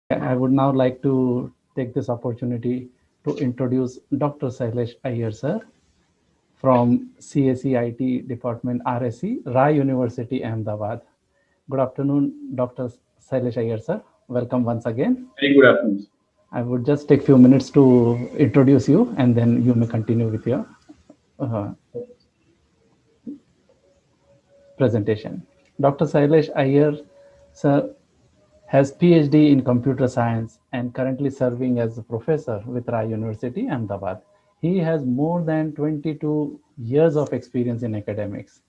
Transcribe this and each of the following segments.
I would now like to take this opportunity to introduce Dr. Sailesh Iyer, sir, from CACIT Department RSC, Rai University, Ahmedabad. Good afternoon, Dr. Sailesh Iyer, sir. Welcome once again. Very good afternoon. I would just take few minutes to introduce you, and then you may continue with your uh, presentation. Dr. Sailesh Iyer, sir, has PhD in computer science and currently serving as a professor with Rai University, Ahmedabad. He has more than 22 years of experience in academics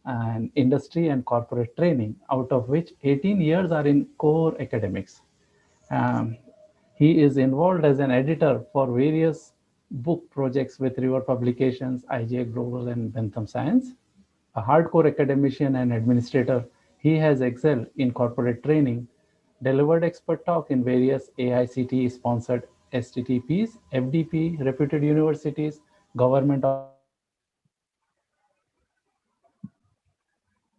and industry and corporate training, out of which 18 years are in core academics. Um, he is involved as an editor for various book projects with River Publications, IGA Global, and Bentham Science. A hardcore academician and administrator, he has excelled in corporate training, delivered expert talk in various AICTE sponsored STTPs, FDP, reputed universities, government organizations, and academic conferences. He has also contributed significantly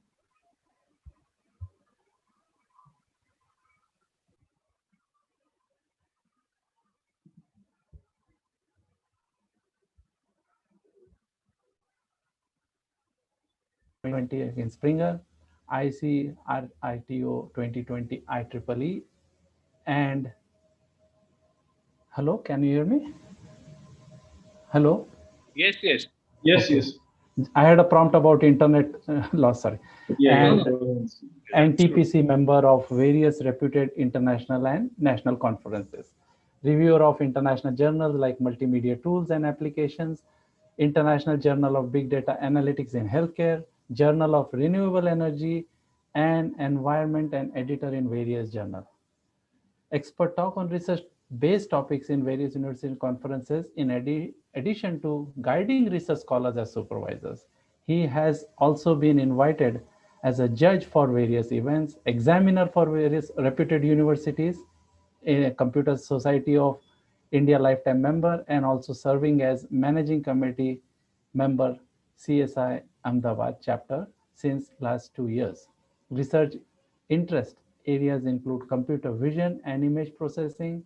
to research in Springer, ICRITO 2020 IEEE, and hello, can you hear me? Hello? Yes, yes. Yes, Okay. yes. I had a prompt about internet loss, sorry. Yeah, No, yeah. no, And Go ahead. absolutely. NTPC member of various reputed international and national conferences, reviewer of international journals like Multimedia Tools and Applications, International Journal of Big Data Analytics in Healthcare, Journal of Renewable Energy and Environment, and editor in various journals. Expert talk on research-based topics in various university conferences in addition to guiding research scholars as supervisors. He has also been invited as a judge for various events, examiner for various reputed universities, a Computer Society of India lifetime member, and also serving as managing committee member CSI Ahmedabad chapter since last 2 years. Research interest areas include computer vision and image processing,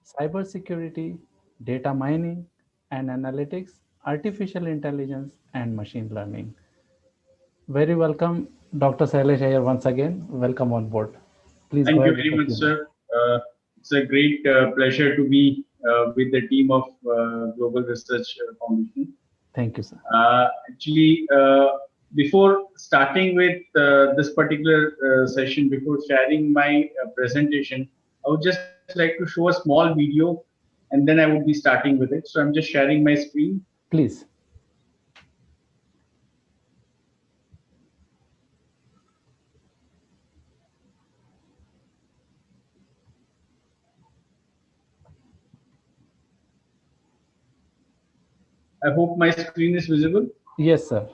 cybersecurity, data mining and analytics, artificial intelligence, and machine learning. Very welcome, Dr. Sailesh Iyer, once again. Welcome on board. Please go Thank you ahead with very the much, Q&A. sir. It's a great pleasure to be with the team of Global Research Foundation. Thank you, sir. Actually, before starting with this particular session, before sharing my presentation, I would just like to show a small video and then I would be starting with it. So I'm just sharing my screen. Please. I hope my screen is visible. Yes, sir.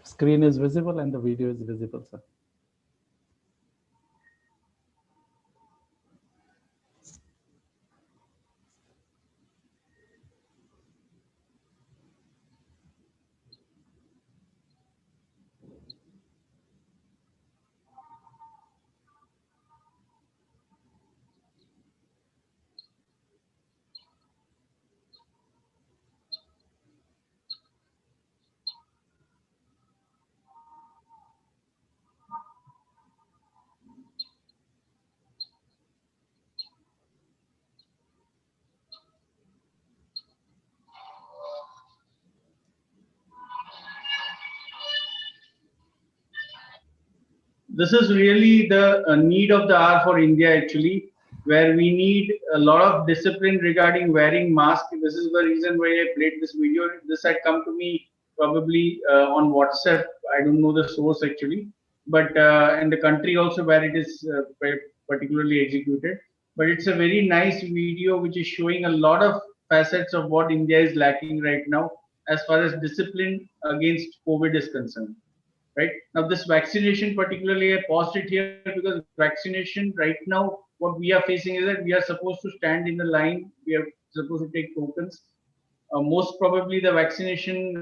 Screen is visible and the video is visible, sir. This is really the need of the hour for India, actually, where we need a lot of discipline regarding wearing mask. This is the reason why I played this video. This had come to me probably on WhatsApp. I don't know the source actually, but in the country also where it is particularly executed. But it's a very nice video which is showing a lot of facets of what India is lacking right now as far as discipline against COVID is concerned, right? Now, this vaccination, particularly, I paused it here because vaccination right now, what we are facing is that we are supposed to stand in the line, we are supposed to take tokens. Most probably the vaccination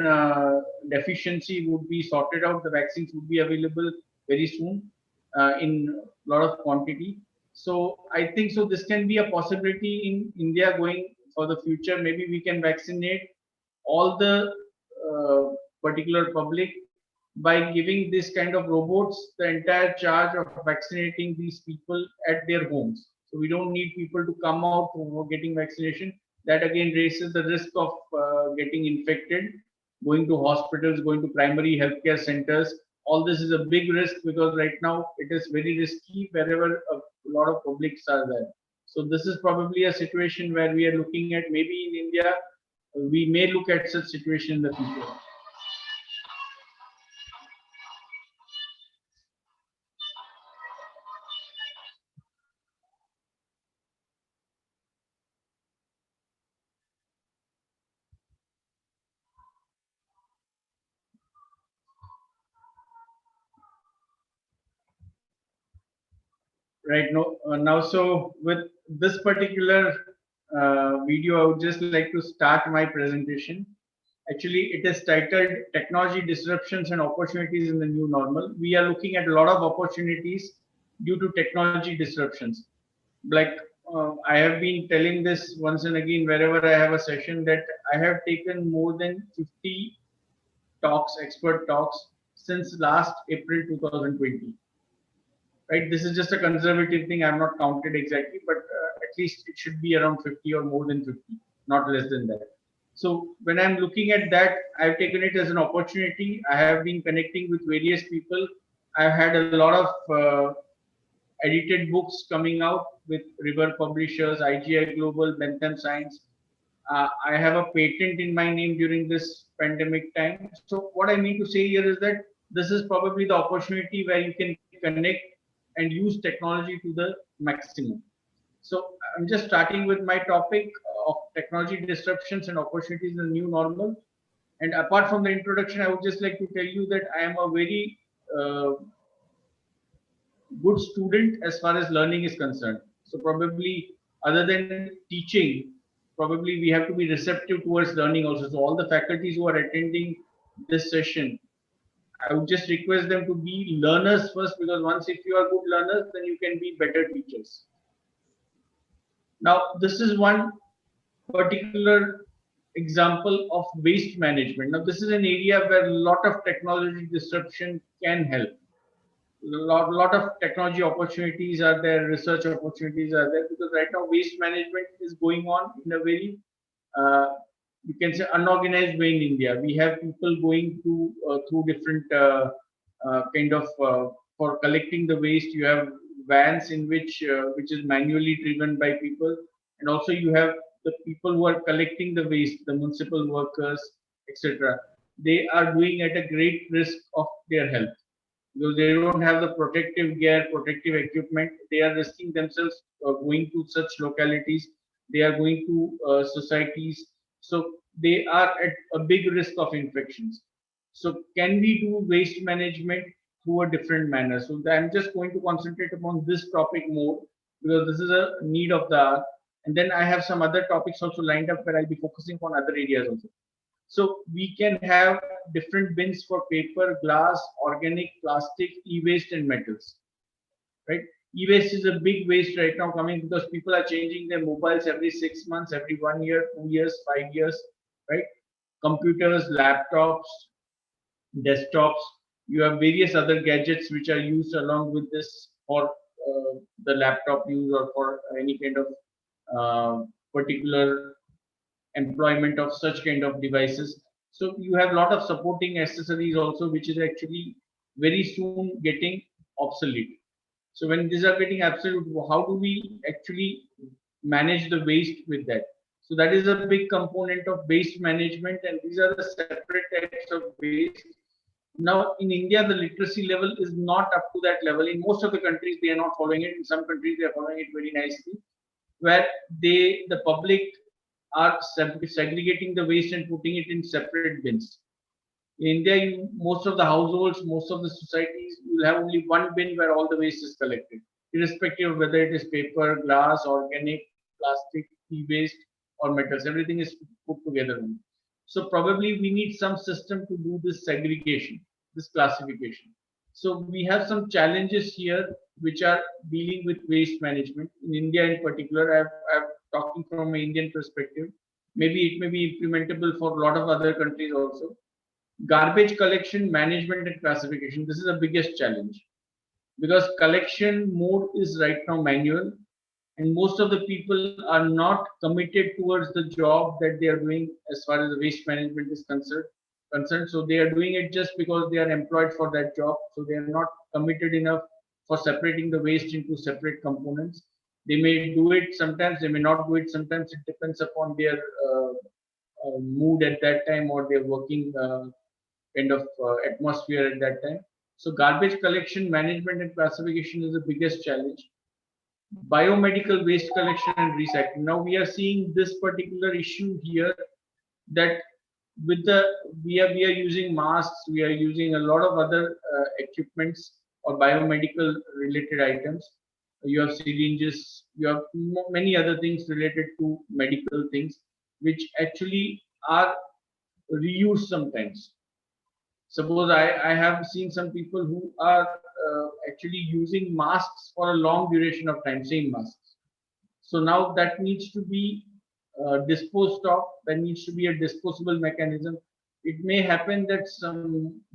deficiency would be sorted out. The vaccines would be available very soon in a lot of quantity. So I think so. This can be a possibility in India going for the future. Maybe we can vaccinate all the particular public by giving this kind of robots the entire charge of vaccinating these people at their homes. So we don't need people to come out for getting vaccination. That again raises the risk of getting infected, going to hospitals, going to primary healthcare centers. All this is a big risk because right now it is very risky wherever a lot of publics are there. So this is probably a situation where we are looking at, maybe in India we may look at such situation in the future. Right now, so with this particular video, I would just like to start my presentation. Actually, it is titled Technology Disruptions and Opportunities in the New Normal. We are looking at a lot of opportunities due to technology disruptions. Like I have been telling this once and again wherever I have a session, that I have taken more than 50 talks, expert talks, since last April 2020. Right, this is just a conservative thing. I'm not counted exactly, but at least it should be around 50 or more than 50, not less than that. So when I'm looking at that, I've taken it as an opportunity. I have been connecting with various people. I've had a lot of edited books coming out with River Publishers, IGI Global, Bentham Science. I have a patent in my name during this pandemic time. So what I mean to say here is that this is probably the opportunity where you can connect and use technology to the maximum. So I'm just starting with my topic of technology disruptions and opportunities in the new normal. And apart from the introduction, I would just like to tell you that I am a very good student as far as learning is concerned. So probably other than teaching, probably we have to be receptive towards learning also. So all the faculties who are attending this session, I would just request them to be learners first, because once if you are good learners, then you can be better teachers. Now, this is one particular example of waste management. Now, this is an area where a lot of technology disruption can help. Lot of technology opportunities are there, research opportunities are there, because right now waste management is going on in a very uh, you can say unorganized way in India. We have people going through different kind of for collecting the waste. You have vans in which is manually driven by people, and also you have the people who are collecting the waste, the municipal workers, etc. They are doing at a great risk of their health because they don't have the protective gear, protective equipment. They are risking themselves going to such localities. They are going to societies. So they are at a big risk of infections. So can we do waste management through a different manner? So I'm just going to concentrate upon this topic more because this is a need of the hour. And then I have some other topics also lined up where I'll be focusing on other areas also. So we can have different bins for paper, glass, organic, plastic, e-waste, and metals. Right? E-waste is a big waste right now coming because people are changing their mobiles every 6 months, every 1 year, 2 years, 5 years. Right? Computers, laptops, desktops. You have various other gadgets which are used along with this for the laptop use or for any kind of particular employment of such kind of devices. So you have a lot of supporting accessories also, which is actually very soon getting obsolete. So when these are getting obsolete, how do we actually manage the waste with that? So that is a big component of waste management, and these are the separate types of waste. Now in India, the literacy level is not up to that level. In most of the countries, they are not following it. In some countries, they are following it very nicely, where the public are segregating the waste and putting it in separate bins. In India, most of the households, most of the societies, you will have only one bin where all the waste is collected, irrespective of whether it is paper, glass, organic, plastic, e-waste. or metals. Everything is put together. So probably we need some system to do this segregation, this classification. So we have some challenges here which are dealing with waste management in India in particular. I've talking from an Indian perspective. Maybe it may be implementable for a lot of other countries also. Garbage collection, management, and classification. This is the biggest challenge because collection mode is right now manual, and most of the people are not committed towards the job that they are doing as far as the waste management is concerned. So they are doing it just because they are employed for that job. So they are not committed enough for separating the waste into separate components. They may do it sometimes, they may not do it sometimes. It depends upon their mood at that time or their working kind of atmosphere at that time. So garbage collection, management, and classification is the biggest challenge. Biomedical waste collection and recycling. Now we are seeing this particular issue here that with the we are using masks, we are using a lot of other equipments or biomedical related items. You have syringes, you have many other things related to medical things, which actually are reused sometimes. Suppose I have seen some people who are actually using masks for a long duration of time, same masks. So now that needs to be disposed of. There needs to be a disposable mechanism. It may happen that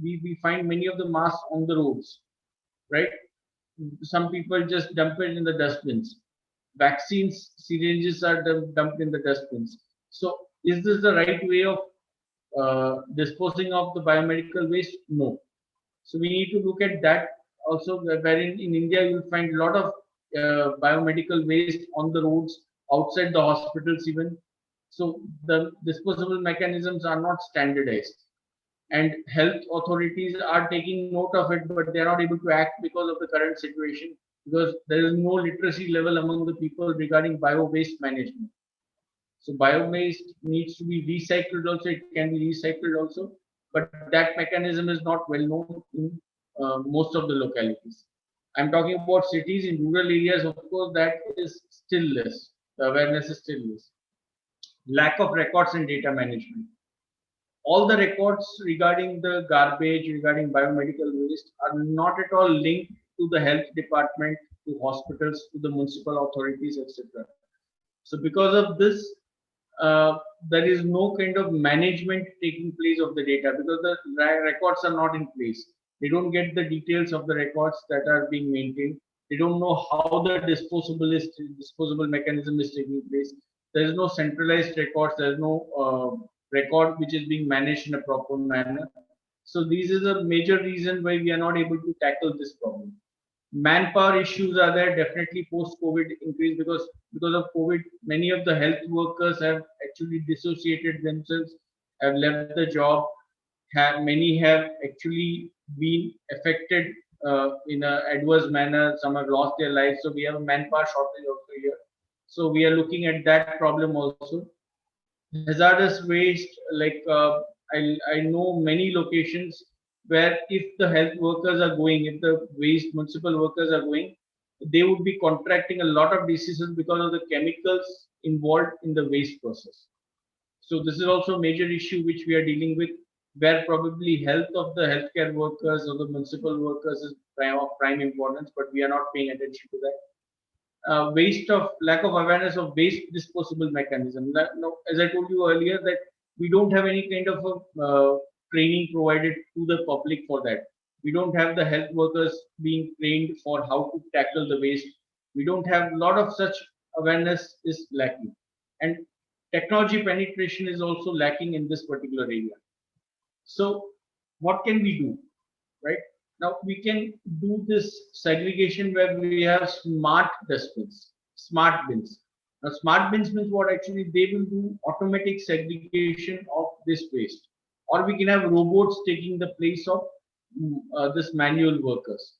we find many of the masks on the roads, right? Some people just dump it in the dustbins. Vaccines syringes are dumped in the dustbins. So is this the right way of disposing of the biomedical waste? No. So we need to look at that also, wherein in India you will find a lot of biomedical waste on the roads, outside the hospitals even. So the disposable mechanisms are not standardized. And health authorities are taking note of it, but they are not able to act because of the current situation, because there is no literacy level among the people regarding bio waste management. So biowaste needs to be recycled also. It can be recycled also, but that mechanism is not well known in most of the localities. I'm talking about cities. In rural areas, of course, that is still less. The awareness is still less. Lack of records and data management. All the records regarding the garbage, regarding biomedical waste, are not at all linked to the health department, to hospitals, to the municipal authorities, etc. So because of this, there is no kind of management taking place of the data because the records are not in place. They don't get the details of the records that are being maintained. They don't know how the disposable mechanism is taking place. There is no centralized records. There is no record which is being managed in a proper manner. So these is a major reason why we are not able to tackle this problem. Manpower issues are there definitely post COVID increase because of COVID. Many of the health workers have actually dissociated themselves, have left the job. Many have actually been affected in an adverse manner. Some have lost their lives. So we have a manpower shortage also here. So we are looking at that problem also. Hazardous waste, like I know many locations where if the health workers are going, if the waste municipal workers are going, they would be contracting a lot of diseases because of the chemicals involved in the waste process. So this is also a major issue which we are dealing with, where probably health of the healthcare workers or the municipal workers is of prime importance, but we are not paying attention to that. Waste of lack of awareness of waste disposable mechanism. Now, as I told you earlier, that we don't have any kind of a, training provided to the public for that. We don't have the health workers being trained for how to tackle the waste. We don't have a lot of such awareness is lacking, and technology penetration is also lacking in this particular area. So, what can we do? Right now, we can do this segregation where we have smart dustbins, smart bins. Now, smart bins means what? Actually they will do automatic segregation of this waste, or we can have robots taking the place of this manual workers.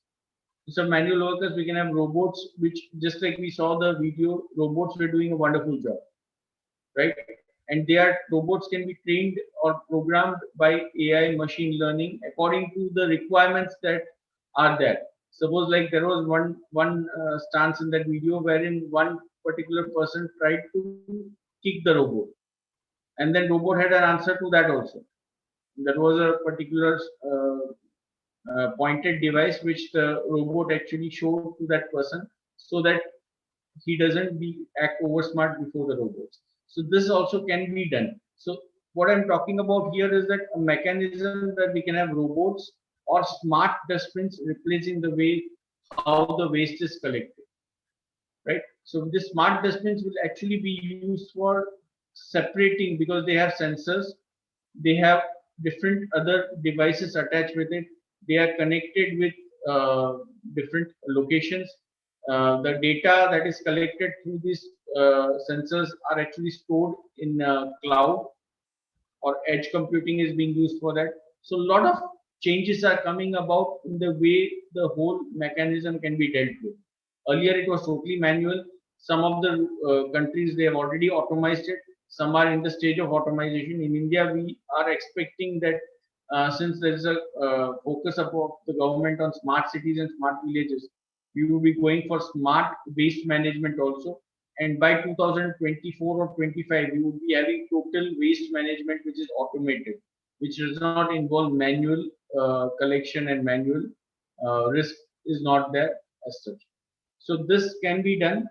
So manual workers, we can have robots, which just like we saw the video, robots were doing a wonderful job, right? And they are robots can be trained or programmed by AI machine learning according to the requirements that are there. Suppose like there was one stance in that video wherein one particular person tried to kick the robot. And then robot had an answer to that also. That was a particular pointed device which the robot actually showed to that person, so that he doesn't be act over smart before the robots. So this also can be done. So what I'm talking about here is that a mechanism that we can have robots or smart dustbins replacing the way how the waste is collected, right? So the smart dustbins will actually be used for separating, because they have sensors, they have different other devices attached with it, they are connected with different locations. The data that is collected through these sensors are actually stored in cloud, or edge computing is being used for that. So a lot of changes are coming about in the way the whole mechanism can be dealt with. Earlier it was totally manual. Some of the countries, they have already automized it. Some are in the stage of automation. In India, we are expecting that since there is a focus of the government on smart cities and smart villages, we will be going for smart waste management also. And by 2024 or 25, we will be having total waste management which is automated, which does not involve manual collection, and manual risk is not there as such. So this can be done.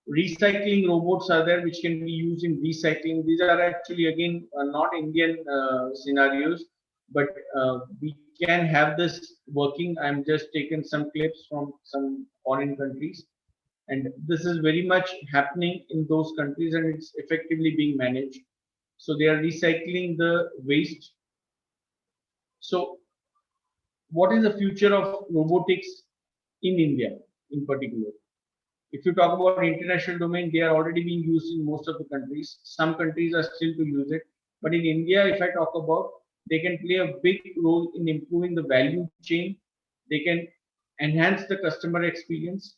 Recycling robots are there which can be used in recycling. These are actually again not Indian scenarios, but we can have this working. I'm just taken some clips from some foreign countries, and this is very much happening in those countries, and it's effectively being managed. So they are recycling the waste. So what is the future of robotics in India in particular? If you talk about international domain, they are already being used in most of the countries. Some countries are still to use it, but in India, if I talk about, they can play a big role in improving the value chain. They can enhance the customer experience.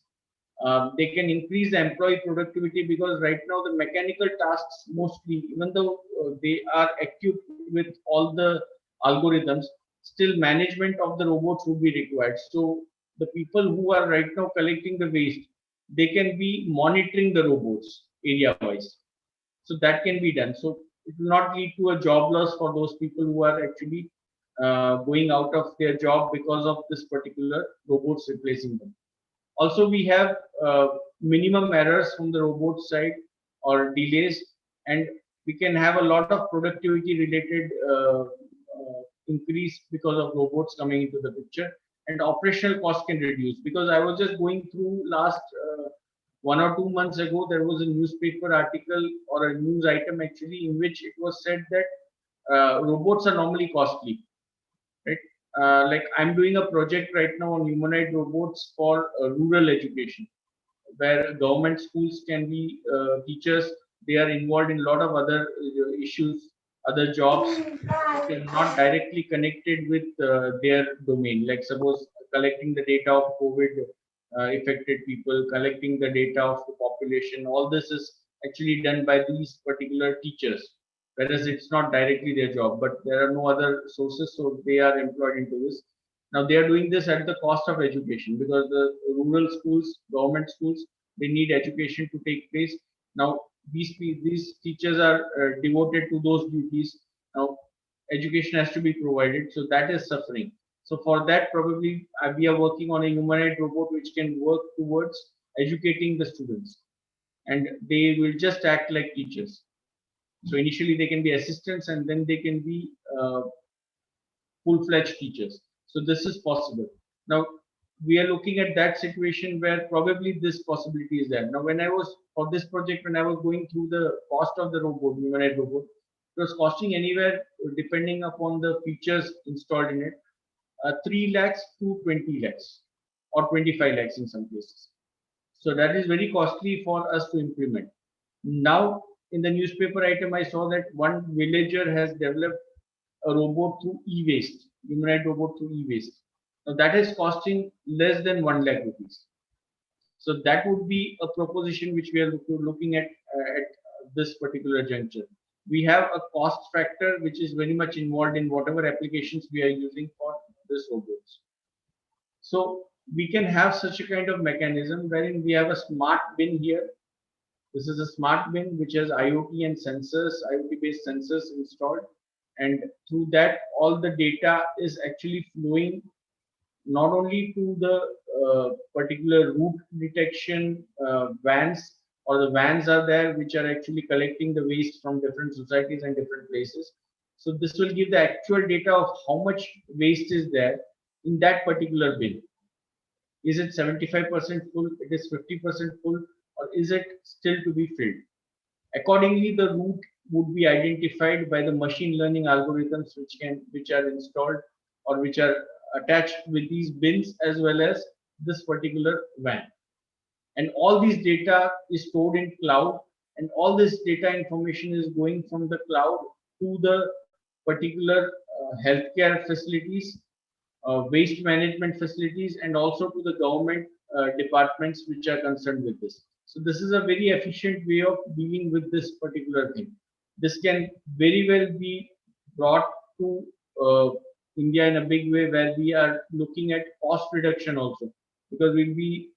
They can increase the employee productivity, because right now the mechanical tasks mostly, even though they are equipped with all the algorithms, still management of the robots would be required. So the people who are right now collecting the waste, they can be monitoring the robots area wise. So that can be done. So it will not lead to a job loss for those people who are actually going out of their job because of this particular robots replacing them. Also, we have minimum errors from the robot side or delays, and we can have a lot of productivity related increase because of robots coming into the picture, and operational cost can reduce. Because I was just going through last 1 or 2 months ago, there was a newspaper article or a news item actually in which it was said that robots are normally costly, right? Like I'm doing a project right now on humanoid robots for rural education, where government schools can be teachers. They are involved in a lot of other issues, other jobs which are not directly connected with their domain. Like suppose collecting the data of COVID affected people, collecting the data of the population. All this is actually done by these particular teachers, whereas it's not directly their job, but there are no other sources, so they are employed into this. Now they are doing this at the cost of education, because the rural schools, government schools, they need education to take place. Now these teachers are devoted to those duties. Now education has to be provided, so that is suffering. So for that, probably we are working on a humanoid robot which can work towards educating the students, and they will just act like teachers. So initially they can be assistants, and then they can be full-fledged teachers. So this is possible. Now we are looking at that situation where probably this possibility is there. Now when I was for this project, when I was going through the cost of the robot, humanoid robot, it was costing anywhere depending upon the features installed in it, 3 lakhs to 20 lakhs or 25 lakhs in some cases. So that is very costly for us to implement. Now, in the newspaper item, I saw that one villager has developed a robot through e-waste, humanoid robot through e-waste. Now that is costing less than 1 lakh rupees. So that would be a proposition which we are looking at this particular juncture. We have a cost factor which is very much involved in whatever applications we are using for this robots. So we can have such a kind of mechanism wherein we have a smart bin here. This is a smart bin which has IoT and sensors, IoT based sensors installed, and through that all the data is actually flowing not only to the particular route detection vans, or the vans are there which are actually collecting the waste from different societies and different places. So this will give the actual data of how much waste is there in that particular bin. Is it 75% full? It is 50% full, or is it still to be filled? Accordingly, the route would be identified by the machine learning algorithms which are installed or which are attached with these bins as well as this particular van. And all these data is stored in cloud, and all this data information is going from the cloud to the particular healthcare facilities, waste management facilities, and also to the government departments which are concerned with this. So this is a very efficient way of dealing with this particular thing. This can very well be brought to India in a big way, where we are looking at cost reduction also, because we'll be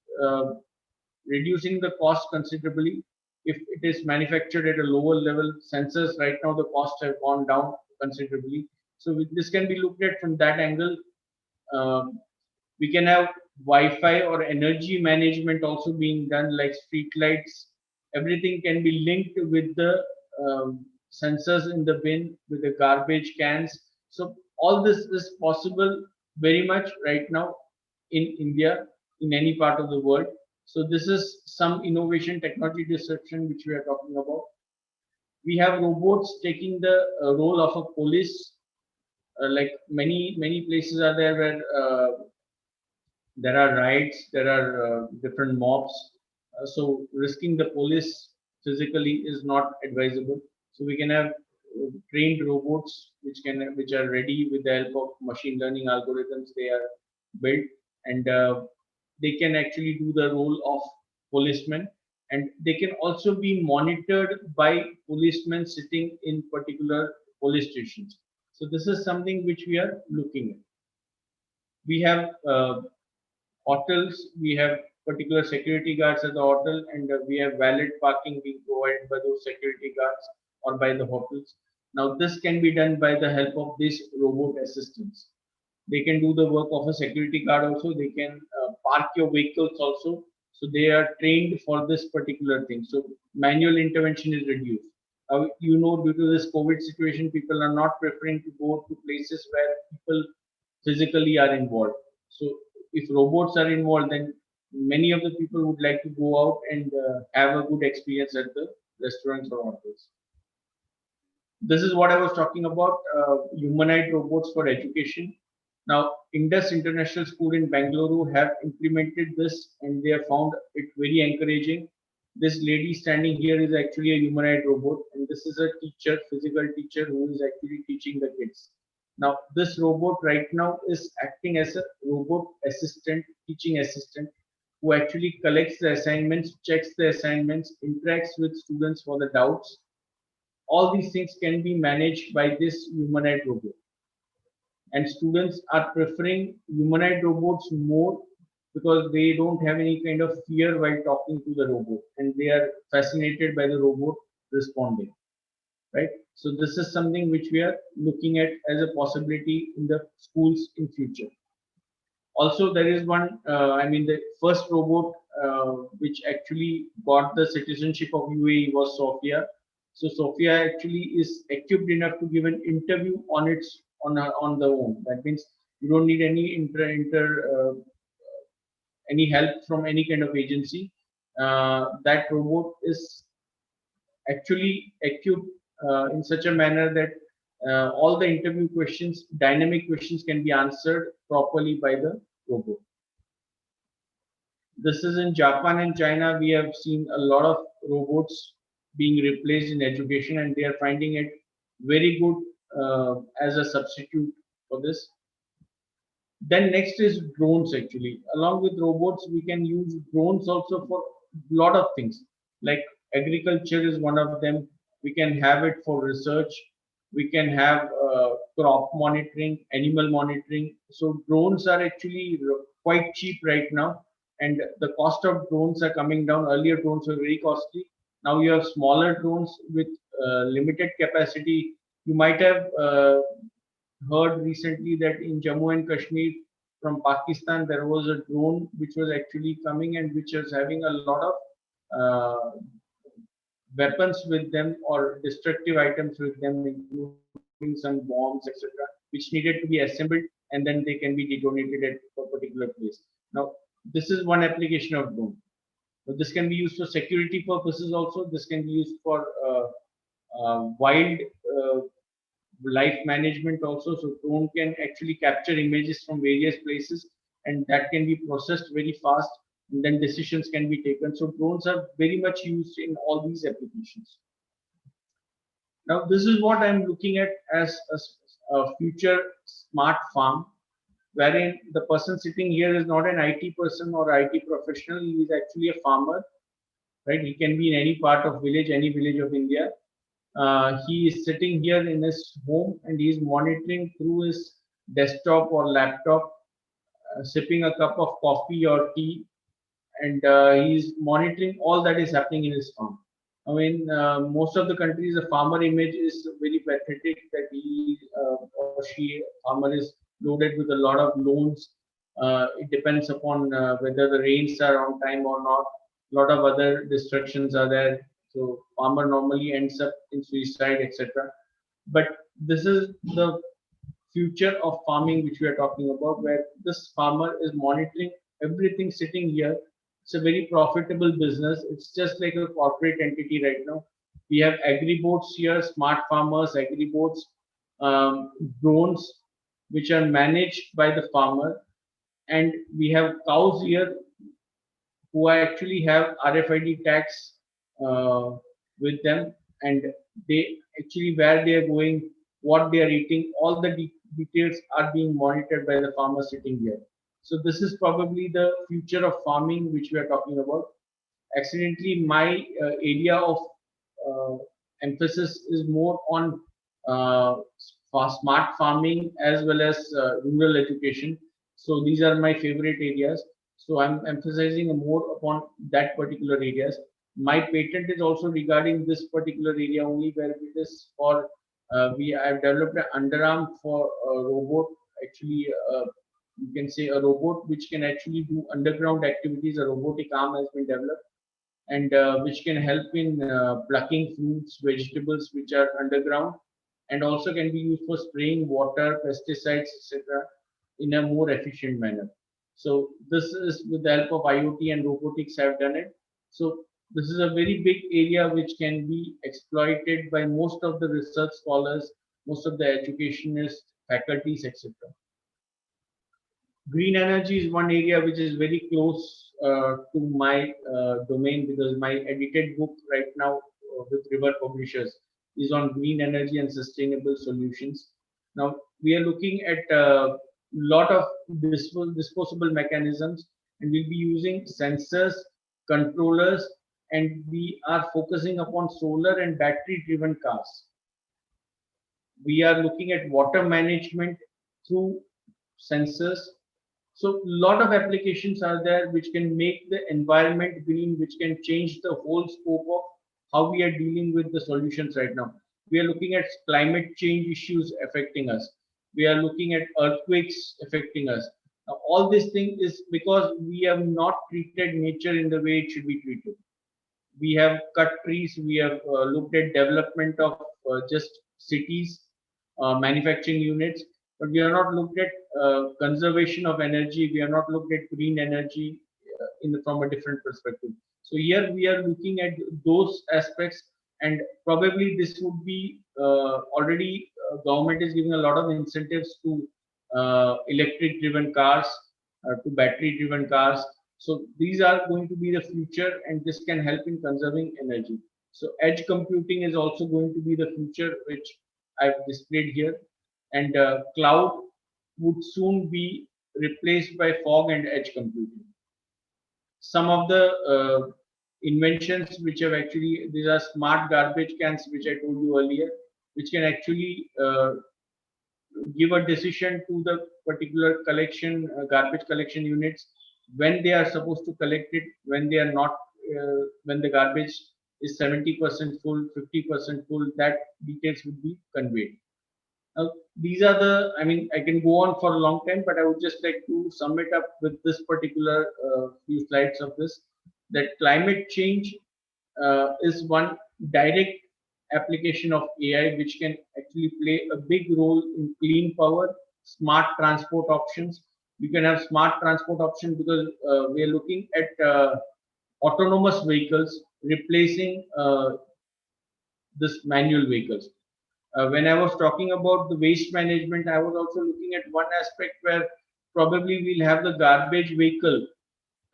reducing the cost considerably if it is manufactured at a lower level. Sensors right now, the costs have gone down considerably. So this can be looked at from that angle. um, we can have Wi-Fi or energy management also being done, like street lights. Everything can be linked with the sensors in the bin, with the garbage cans. So all this is possible very much right now in India, in any part of the world. So this is some innovation technology disruption which we are talking about. We have robots taking the role of a police. Like many places are there where there are riots, there are different mobs. So risking the police physically is not advisable. So we can have trained robots which are ready with the help of machine learning algorithms. They are built, and they can actually do the role of policemen, and they can also be monitored by policemen sitting in particular police stations. So this is something which we are looking at. We have hotels, we have particular security guards at the hotel, and we have valid parking being provided by those security guards or by the hotels. Now, this can be done by the help of these robot assistants. They can do the work of a security guard also. They can park your vehicles also. So they are trained for this particular thing. So manual intervention is reduced. Due to this COVID situation, people are not preferring to go to places where people physically are involved. So if robots are involved, then many of the people would like to go out and have a good experience at the restaurants or hotels. This is what I was talking about, humanoid robots for education. Now, Indus International School in Bangalore have implemented this, and they have found it very encouraging. This lady standing here is actually a humanoid robot, and this is a teacher, physical teacher, who is actually teaching the kids. Now, this robot right now is acting as a robot assistant, teaching assistant, who actually collects the assignments, checks the assignments, interacts with students for the doubts. All these things can be managed by this humanoid robot. And students are preferring humanoid robots more because they don't have any kind of fear while talking to the robot, and they are fascinated by the robot responding, right? So this is something which we are looking at as a possibility in the schools in future. Also, there is one, the first robot which actually got the citizenship of UAE was Sophia. So Sophia actually is equipped enough to give an interview on the own. That means you don't need any help from any kind of agency. That robot is actually equipped in such a manner that all the interview questions, dynamic questions, can be answered properly by the robot. This is in Japan and China. We have seen a lot of robots being replaced in education, and they are finding it very good as a substitute for this. Then next is drones. Actually, along with robots, we can use drones also for a lot of things. Like agriculture is one of them. We can have it for research. We can have crop monitoring, animal monitoring. So drones are actually quite cheap right now, and the cost of drones are coming down. Earlier, drones were very costly. Now you have smaller drones with limited capacity. You might have heard recently that in Jammu and Kashmir from Pakistan there was a drone which was actually coming and which was having a lot of weapons with them or destructive items with them, including some bombs, etc., which needed to be assembled and then they can be detonated at a particular place. Now, this is one application of drone. So this can be used for security purposes also. This can be used for wild life management also. So drone can actually capture images from various places and that can be processed very fast and then decisions can be taken. So drones are very much used in all these applications. Now this is what I'm looking at as a future smart farm, wherein the person sitting here is not an IT person or IT professional. He is actually a farmer, right? He can be in any part of village, any village of India. He is sitting here in his home and he is monitoring through his desktop or laptop, sipping a cup of coffee or tea, and he's monitoring all that is happening in his farm. I mean, most of the countries, the farmer image is very pathetic that he or she, farmer is loaded with a lot of loans. It depends upon whether the rains are on time or not. A lot of other distractions are there. So farmer normally ends up in suicide, etc. But this is the future of farming which we are talking about, where this farmer is monitoring everything sitting here. It's a very profitable business. It's just like a corporate entity right now. We have agri boards here, smart farmers, agri boards, drones which are managed by the farmer, and we have cows here who actually have RFID tags uh, with them, and they actually where they are going, what they are eating, all the details are being monitored by the farmer sitting here. So this is probably the future of farming which we are talking about. Accidentally, my area of uh, emphasis is more on for smart farming as well as rural education. So these are my favorite areas. So I'm emphasizing more upon that particular areas. My patent is also regarding this particular area only, where it is for we have developed an underarm for a robot. Actually, you can say a robot which can actually do underground activities. A robotic arm has been developed and which can help in plucking fruits, vegetables which are underground, and also can be used for spraying water, pesticides, etc., in a more efficient manner. So this is with the help of IoT and robotics have done it. So this is a very big area which can be exploited by most of the research scholars, most of the educationists, faculties, etc. Green energy is one area which is very close to my domain, because my edited book right now with River Publishers is on green energy and sustainable solutions. Now we are looking at a lot of disposable mechanisms, and we'll be using sensors, controllers, and we are focusing upon solar and battery driven cars. We are looking at water management through sensors. So a lot of applications are there which can make the environment green, which can change the whole scope of how we are dealing with the solutions right now. We are looking at climate change issues affecting us. We are looking at earthquakes affecting us. Now, all this thing is because we have not treated nature in the way it should be treated. We have cut trees. We have looked at development of just cities, manufacturing units, but we have not looked at conservation of energy. We have not looked at green energy from a different perspective. So here we are looking at those aspects, and probably this would be already government is giving a lot of incentives to electric driven cars, to battery driven cars. So these are going to be the future, and this can help in conserving energy. So edge computing is also going to be the future, which I've displayed here, and cloud would soon be replaced by fog and edge computing. Some of the inventions which have actually, these are smart garbage cans, which I told you earlier, which can actually give a decision to the particular collection garbage collection units when they are supposed to collect it, when they are not, when the garbage is 70% full, 50% full, that details would be conveyed. Now, these are the, I mean, I can go on for a long time, but I would just like to sum it up with this particular few slides of this, that climate change is one direct application of AI, which can actually play a big role in clean power, smart transport options. We can have smart transport options because we are looking at autonomous vehicles replacing this manual vehicles. When I was talking about the waste management, I was also looking at one aspect where probably we'll have the garbage vehicle,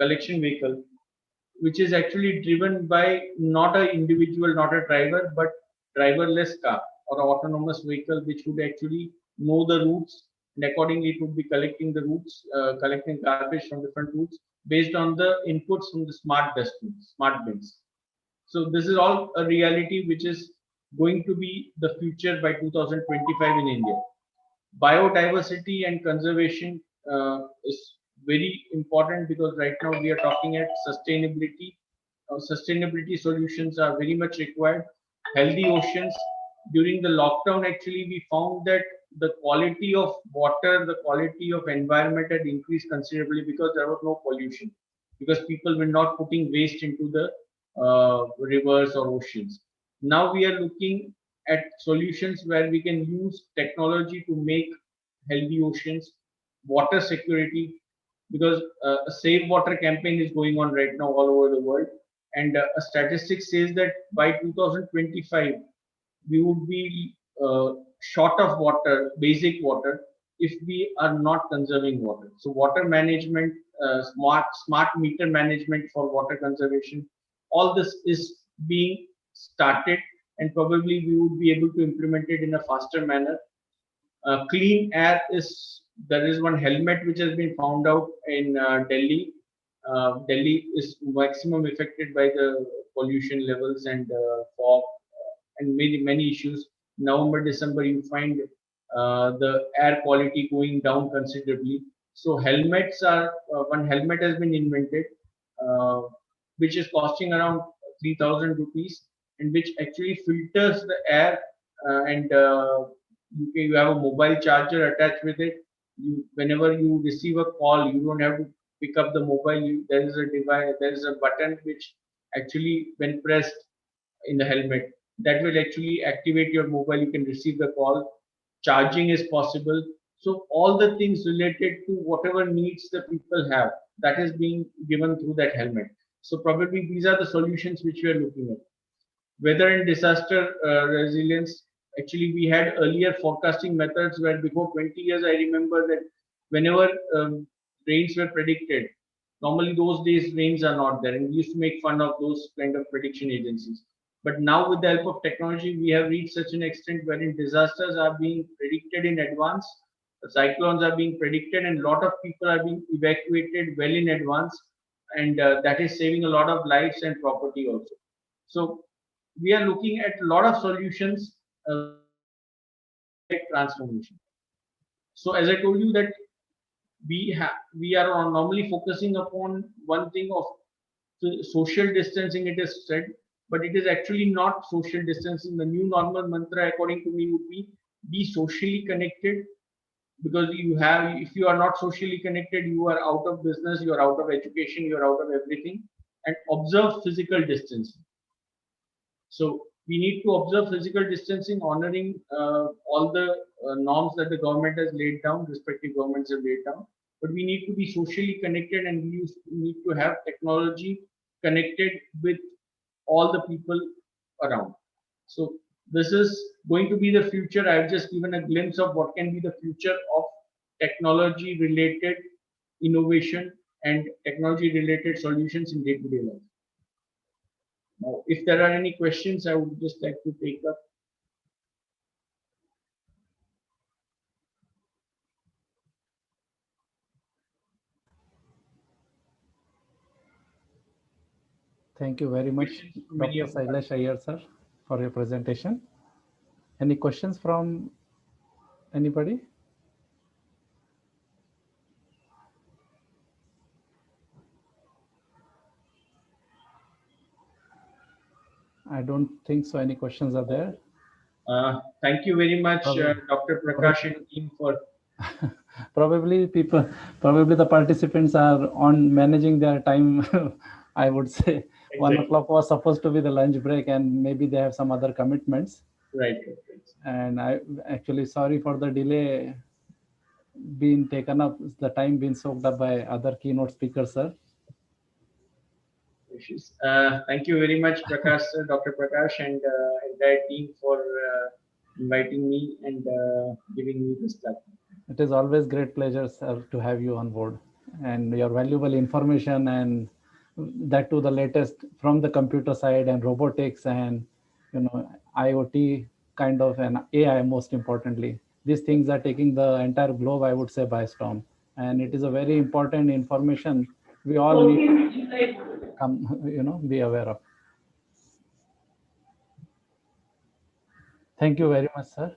collection vehicle, which is actually driven by not an individual, not a driver, but driverless car or autonomous vehicle, which would actually know the routes, and accordingly it would be collecting the routes, collecting garbage from different routes based on the inputs from the smart dustbins, smart bins. So this is all a reality which is going to be the future by 2025 in India. Biodiversity and conservation is very important because right now we are talking at sustainability. Sustainability solutions are very much required. Healthy oceans. During the lockdown, actually, we found that the quality of water, the quality of environment had increased considerably because there was no pollution, because people were not putting waste into the rivers or oceans. Now we are looking at solutions where we can use technology to make healthy oceans, water security, because a Save Water campaign is going on right now all over the world. And a statistic says that by 2025, we would be short of water, basic water, if we are not conserving water. So water management, smart meter management for water conservation, all this is being started, and probably we would be able to implement it in a faster manner. Clean air is, there is one helmet which has been found out in Delhi. Delhi is maximum affected by the pollution levels and fog and many issues. November, December, you find the air quality going down considerably. So helmets are, one helmet has been invented, uh, which is costing around 3,000 rupees, and which actually filters the air, and you have a mobile charger attached with it. Whenever you receive a call, you don't have to pick up the mobile. There is a device, there is a button which actually, when pressed in the helmet, that will actually activate your mobile. You can receive the call. Charging is possible. So all the things related to whatever needs the people have, that is being given through that helmet. So probably these are the solutions which we are looking at. Weather and disaster resilience. Actually, we had earlier forecasting methods where before 20 years, I remember that whenever rains were predicted, normally those days rains are not there, and we used to make fun of those kind of prediction agencies. But now, with the help of technology, we have reached such an extent wherein disasters are being predicted in advance, cyclones are being predicted, and a lot of people are being evacuated well in advance, and that is saving a lot of lives and property also. So we are looking at a lot of solutions transformation. So as I told you that we are normally focusing upon one thing of social distancing, it is said, but it is actually not social distancing. The new normal mantra, according to me, would be socially connected, because you have, if you are not socially connected, you are out of business, you are out of education, you are out of everything. And observe physical distancing. So we need to observe physical distancing, honoring all the norms that the government has laid down, respective governments have laid down. But we need to be socially connected, and we need to have technology connected with all the people around. So this is going to be the future. I've just given a glimpse of what can be the future of technology related innovation and technology related solutions in day-to-day life. Now, if there are any questions, I would just like to take up. Thank you very much, Questions from any Dr. of the Sailesh participants? Iyer, sir, for your presentation. Any questions from anybody? I don't think so. Any questions are there? Thank you very much, Probably, Dr. Prakash and probably, team for probably people, probably the participants are on managing their time. I would say one exactly o'clock was supposed to be the lunch break, and maybe they have some other commitments. right. Right. And I actually sorry for the delay being taken up, the time being soaked up by other keynote speakers, sir. Issues. Thank you very much, Prakash, Dr. Prakash, and entire team for inviting me and giving me this platform. It is always great pleasure, sir, to have you on board, and your valuable information, and that to the latest from the computer side and robotics and IoT kind of, and AI most importantly. These things are taking the entire globe, I would say, by storm, and it is a very important information we all need to come, be aware of. Thank you very much, sir.